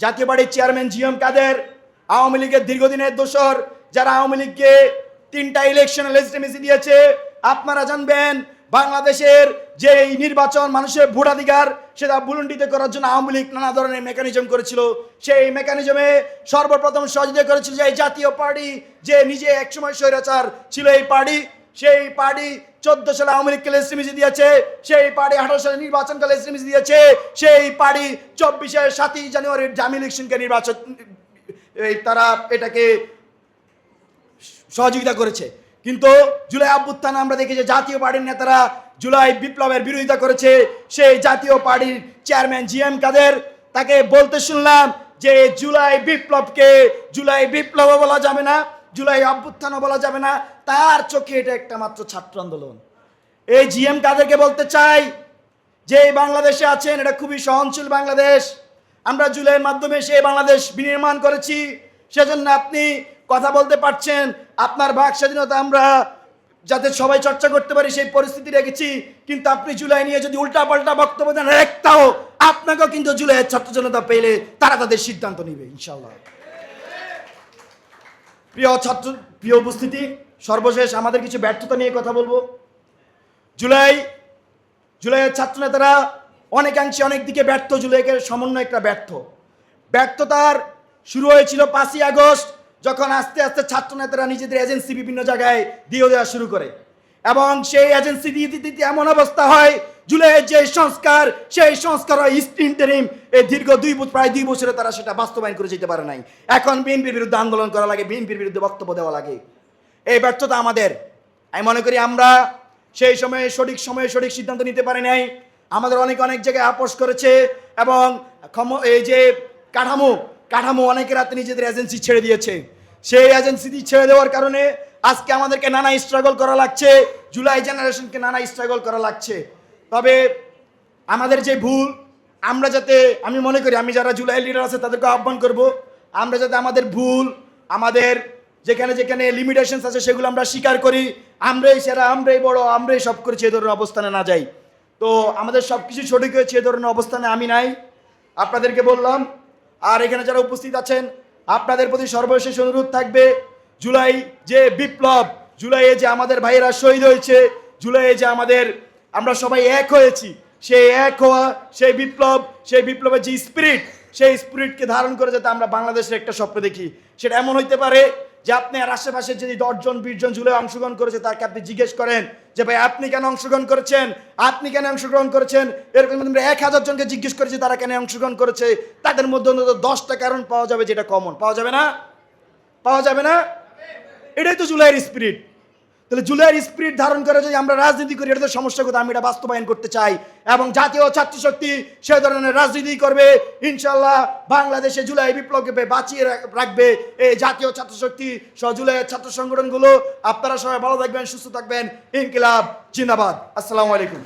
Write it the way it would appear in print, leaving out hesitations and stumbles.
জাতীয় পার্টির chairman GM কাদের আওয়ামী লীগের দীর্ঘদিনের দোসর, যারা আওয়ামী লীগকে 3টা ইলেকশনে লেজিটিমেসি দিয়েছে। আপনারা জানবেন বাংলাদেশের যে নির্বাচন, মানুষের ভোটাধিকার সেটা বুলন্ডিত করার জন্য আওয়ামী লীগ নানা ধরনের মেকানিজম করেছিল। সেই মেকানিজমে সর্বপ্রথম সহযোগিতা করেছিল যে জাতীয় পার্টি, যে নিজে একসময় স্বৈরাচার ছিল এই পার্টি। সেই পার্টি 14 সালে আওয়ামী লীগকে লেজিটিমেসি দিয়েছে, সেই পার্টি 18 সালে নির্বাচনকে লেজিটিমেসি দিয়েছে, সেই পার্টি 24-এর 7ই জানুয়ারির জামি ইলেকশনকে নির্বাচন তারা এটাকে সহযোগিতা করেছে। কিন্তু জুলাই অভ্যুত্থানে আমরা দেখি যে জাতীয় পার্টির নেতারা জুলাই বিপ্লবের বিরোধিতা করেছে। সেই জাতীয় পার্টির চেয়ারম্যান জিএম কাদের, তাকে বলতে শুনলাম যে জুলাই বিপ্লবকে জুলাই বিপ্লবও বলা যাবে না, জুলাই অভ্যুত্থানও বলা যাবে না, তার চোখে এটা একটা মাত্র ছাত্র আন্দোলন। এই জিএম কাদেরকে বলতে চাই যে বাংলাদেশে আছেন, এটা খুবই সহনশীল বাংলাদেশ। আমরা জুলাইয়ের মাধ্যমে সেই বাংলাদেশ বিনির্মাণ করেছি, সেজন্য আপনি কথা বলতে পারছেন। আপনার বাক স্বাধীনতা আমরা যাতে সবাই চর্চা করতে পারি সেই পরিস্থিতি রেখেছি। কিন্তু আপনি জুলাই নিয়ে যদি উল্টাপাল্টা বক্তব্য দেন, একটাও আপনাকেও কিন্তু জুলাইয়ের ছাত্র জনতা পেলে তারা তাদের সিদ্ধান্ত নেবে ইনশাল্লাহ। প্রিয় উপস্থিতি, সর্বশেষ আমাদের কিছু ব্যর্থতা নিয়ে কথা বলবো। জুলাইয়ের ছাত্র নেতারা অনেকাংশে অনেক দিকে ব্যর্থ। জুলাইয়ের সমন্বয় একটা ব্যর্থতার শুরু হয়েছিল 5ই আগস্ট, যখন আস্তে আস্তে ছাত্র নেতারা নিজেদের এজেন্সি বিভিন্ন জায়গায় দিয়ে দেওয়া শুরু করে, এবং সেই এজেন্সি দিয়ে দিতে এমন অবস্থা হয় জুলাইয়ের যে সংস্কার, সেই সংস্কার হয় ইন্টারিম। এই দীর্ঘ প্রায় 2 বছরে তারা সেটা বাস্তবায়ন করে যেতে পারে নাই। এখন বিএনপির বিরুদ্ধে আন্দোলন করা লাগে, বিএনপির বিরুদ্ধে বক্তব্য দেওয়া লাগে। এই ব্যর্থতা আমাদের। আমি মনে করি আমরা সেই সময়ে সঠিক সিদ্ধান্ত নিতে পারি নাই। আমাদের অনেক জায়গায় আপোষ করেছে, এবং এই যে কাঠামো অনেকের হাতে নিজেদের এজেন্সি ছেড়ে দিয়েছে। সেই এজেন্সি ছেড়ে দেওয়ার কারণে আজকে আমাদেরকে নানা স্ট্রাগল করা লাগছে, জুলাই জেনারেশনকে নানা স্ট্রাগল করা লাগছে। তবে আমাদের যে ভুল, আমরা যাতে, আমি মনে করি আমি যারা জুলাই লিডার আছে তাদেরকে আহ্বান করব, আমরা যাতে আমাদের ভুল, আমাদের যেখানে লিমিটেশনস আছে সেগুলো আমরা স্বীকার করি। আমরাই সেরা, আমরাই বড়, আমরাই সব করেছি এ ধরনের অবস্থানে না যাই। তো আমাদের সব কিছু সঠিক হয়েছে এ ধরনের অবস্থানে আমি নাই, আপনাদেরকে বললাম। আর এখানে যারা উপস্থিত আছেন, আপনাদের প্রতি সর্বশেষ অনুরোধ থাকবে, জুলাই যে বিপ্লব, জুলাইয়ে যে আমাদের ভাইয়েরা শহীদ হয়েছে, জুলাইয়ে যে আমরা সবাই এক হয়েছি, সেই এক হওয়া, সেই বিপ্লবের যে স্পিরিট, সেই স্পিরিটকে ধারণ করে যাতে আমরা বাংলাদেশের একটা স্বপ্ন দেখি। সেটা এমন হইতে পারে যে আপনি আর আশেপাশে যদি 10 জন 20 জন জুলাই অংশগ্রহণ করেছে, তাকে আপনি জিজ্ঞেস করেন যে ভাই আপনি কেন অংশগ্রহণ করেছেন, এরকম 1000 জনকে জিজ্ঞেস করেছি তারা কেন অংশগ্রহণ করেছে, তাদের মধ্যে অন্তত 10টা কারণ পাওয়া যাবে যেটা কমন। পাওয়া যাবে না? এটাই তো জুলাইয়ের স্পিরিট। তাহলে জুলাইয়ের স্পিরিট ধারণ করে যদি আমরা রাজনীতি করি, এটা তো সমস্যা কোথায়? আমি এটা বাস্তবায়ন করতে চাই, এবং জাতীয় ছাত্র শক্তি সে ধরনের রাজনীতি করবে ইনশাল্লাহ। বাংলাদেশে জুলাই বিপ্লবকে বাঁচিয়ে রাখবে এই জাতীয় ছাত্র শক্তি সহ জুলাইয়ের ছাত্র সংগঠনগুলো। আপনারা সবাই ভালো থাকবেন, সুস্থ থাকবেন। ইনকিলাব জিন্দাবাদ। আসসালামু আলাইকুম।